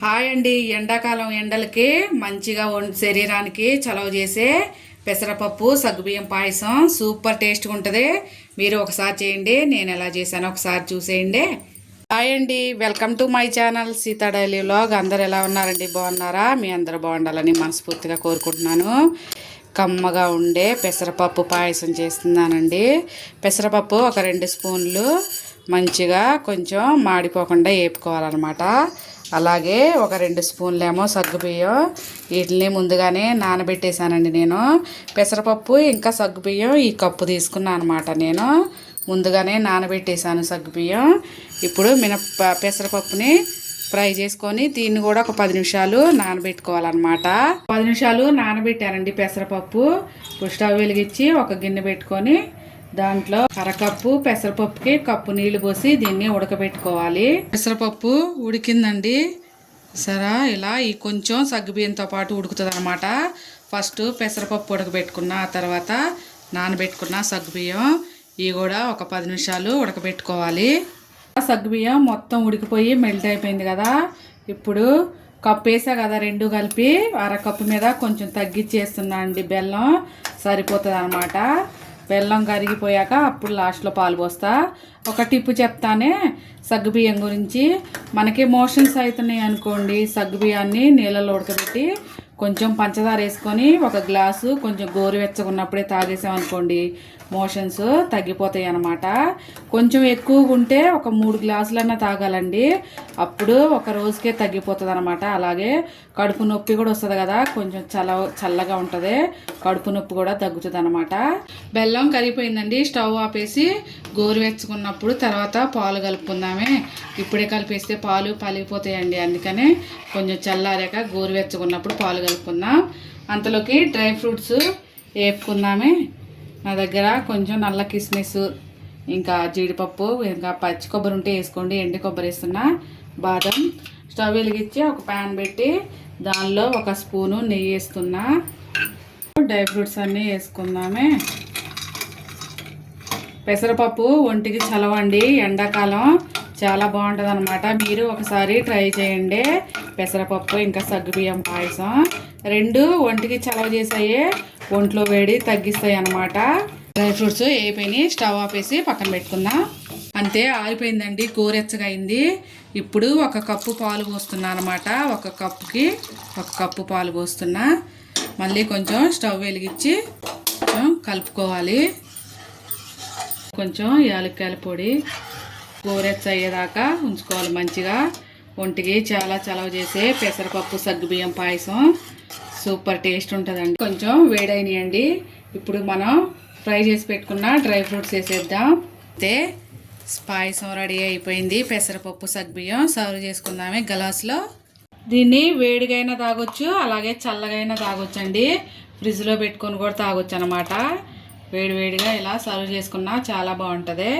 Hi అండి. ఎండాకాలం ఎండలకి మంచిగా శరీరానికి చలవ చేసే పెసరపప్పు సగ్గుబియ్యం పాయసం సూపర్ టేస్ట్గా ఉంటుంది. మీరు ఒకసారి చేయండి. నేను ఎలా చేశానో ఒకసారి చూసేయండి. హాయ్ అండి, welcome to my channel Sita daily vlog. అందరు ఎలా ఉన్నారండి? బాగున్నారా? మీ అందరు బాగుండాలని మనస్ఫూర్తిగా కోరుకుంటున్నాను. కమ్మగా ఉండే పెసరపప్పు పాయసం చేస్తున్నానండి. పెసరపప్పు ఒక 2 స్పూన్లు మంచిగా కొంచెం మాడిపోకుండా వేపుకోవాలన్నమాట. అలాగే ఒక 2 స్పూన్లేమో సగ్గుబియ్యం, వీటిని ముందుగానే నానబెట్టేశానండి. నేను పెసరపప్పు ఇంకా సగ్గుబియ్యం ఈ కప్పు తీసుకున్నాను అనమాట. నేను ముందుగానే నానబెట్టేశాను సగ్గుబియ్యం. ఇప్పుడు పెసరపప్పుని ఫ్రై చేసుకొని దీన్ని కూడా ఒక 10 నిమిషాలు నానబెట్టుకోవాలన్నమాట. 10 నిమిషాలు నానబెట్టానండి పెసరపప్పు. ఇప్పుడు స్టవ్ వెలిగించి ఒక గిన్నె పెట్టుకొని దాంట్లో అరకప్పు పెసరపప్పుకి కప్పు నీళ్లు పోసి దీన్ని ఉడకబెట్టుకోవాలి. పెసరపప్పు ఉడికిందండి. సరే, ఇలా ఈ కొంచెం సగ్గుబియ్యంతో పాటు ఉడుకుతుంది అనమాట. ఫస్ట్ పెసరపప్పు ఉడకబెట్టుకున్న, ఆ తర్వాత నానబెట్టుకున్న సగ్గుబియ్యం ఇవి కూడా ఒక 10 నిమిషాలు ఉడకబెట్టుకోవాలి. సగ్గుబియ్యం మొత్తం ఉడికిపోయి మెల్ట్ అయిపోయింది కదా. ఇప్పుడు కప్పు వేసా కదా, 2 కలిపి అరకప్పు మీద కొంచెం తగ్గించేస్తున్నా అండి. బెల్లం సరిపోతుంది అనమాట. బెల్లం కరిగిపోయాక అప్పుడు లాస్ట్లో పాలు పోస్తా. ఒక టిప్పు చెప్తానే సగ్గుబియ్యం గురించి. మనకి మోషన్స్ అవుతున్నాయి అనుకోండి, సగ్గుబియ్యాన్ని నీళ్ళలో ఉడకబెట్టి కొంచెం పంచదార వేసుకొని ఒక గ్లాసు కొంచెం గోరువెచ్చగా ఉన్నప్పుడే తాగేసామనుకోండి, మోషన్స్ తగ్గిపోతాయి అన్నమాట. కొంచెం ఎక్కువగా ఉంటే ఒక 3 గ్లాసులన్నా తాగాలండి. అప్పుడు ఒక రోజుకే తగ్గిపోతుంది అనమాట. అలాగే కడుపు నొప్పి కూడా వస్తుంది కదా, కొంచెం చల్లగా ఉంటుంది, కడుపు నొప్పి కూడా తగ్గుతుంది అనమాట. బెల్లం కరిగిపోయిందండి. స్టవ్ ఆపేసి గోరువెచ్చుకున్నప్పుడు తర్వాత పాలు కలుపుకుందామే. ఇప్పుడే కలిపేస్తే పాలు పలిగిపోతాయండి. అందుకనే కొంచెం చల్లారాక గోరువెచ్చుకున్నప్పుడు పాలు కలుపుకుందాం. అంతలోకి డ్రై ఫ్రూట్స్ వేపుకుందామే. నా దగ్గర కొంచెం నల్ల కిస్మిస్, ఇంకా జీడిపప్పు, ఇంకా పచ్చి కొబ్బరి ఉంటే వేసుకోండి, ఎండు కొబ్బరి వేస్తున్నా, బాదం. స్టవ్ వెలిగించి ఒక ప్యాన్ పెట్టి దానిలో ఒక స్పూను నెయ్యి వేస్తున్నా. డ్రై ఫ్రూట్స్ అన్నీ వేసుకుందామే. పెసరపప్పు ఒంటికి చలవండి, ఎండాకాలం చాలా బాగుంటుంది అనమాట. మీరు ఒకసారి ట్రై చేయండి. పెసరపప్పు ఇంకా సగ్గుబియ్యం పాయసం 2 ఒంటికి చలవ చేసాయి, ఒంట్లో వేడి తగ్గిస్తాయి అన్నమాట. Dry fruits వేయిపోయినాయి. స్టవ్ ఆపేసి పక్కన పెట్టుకుందాం. అంతే, ఆరిపోయిందండి, గోరెచ్చగా అయింది. ఇప్పుడు ఒక కప్పు పాలు పోస్తున్నా అనమాట. ఒక కప్పుకి ఒక కప్పు పాలు పోస్తున్నా. మళ్ళీ కొంచెం స్టవ్ వెలిగించి కొంచెం కలుపుకోవాలి. కొంచెం యాలక్కాయల పొడి గోరెచ్చ అయ్యేదాకా ఉంచుకోవాలి మంచిగా. ఒంటికి చాలా చలవ చేసే పెసరపప్పు సగ్గుబియ్యం పాయసం సూపర్ టేస్ట్ ఉంటుందండి. కొంచెం వేడైనాయండి. ఇప్పుడు మనం ఫ్రై చేసి పెట్టుకున్న డ్రై ఫ్రూట్స్ వేసేద్దాం. అయితే పాయసం రెడీ అయిపోయింది. పెసరపప్పు సగ్గుబియ్యం సర్వ్ చేసుకుందామే గ్లాసులో. దీన్ని వేడిగైనా తాగొచ్చు, అలాగే చల్లగైనా తాగొచ్చు అండి. ఫ్రిడ్జ్లో పెట్టుకొని కూడా తాగొచ్చు అనమాట. వేడివేడిగా ఇలా సర్వ్ చేసుకున్నా చాలా బాగుంటుంది.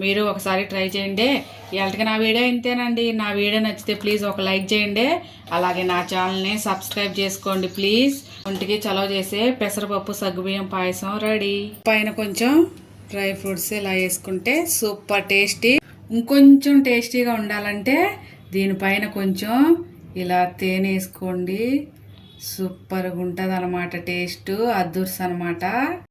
మీరు ఒకసారి ట్రై చేయండి. ఇవాళకి నా వీడియో ఇంతేనండి. నా వీడియో నచ్చితే ప్లీజ్ ఒక లైక్ చేయండి. అలాగే నా ఛానల్ని సబ్స్క్రైబ్ చేసుకోండి ప్లీజ్. ఒంటికి చలవ చేసే పెసరపప్పు సగ్గుబియ్యం పాయసం రెడీ. పైన కొంచెం డ్రై ఫ్రూట్స్ ఇలా వేసుకుంటే సూపర్ టేస్టీ. ఇంకొంచెం టేస్టీగా ఉండాలంటే దీనిపైన కొంచెం ఇలా తేనె వేసుకోండి. సూపర్గా ఉంటుంది అనమాట. టేస్ట్ అద్దుర్స్ అనమాట.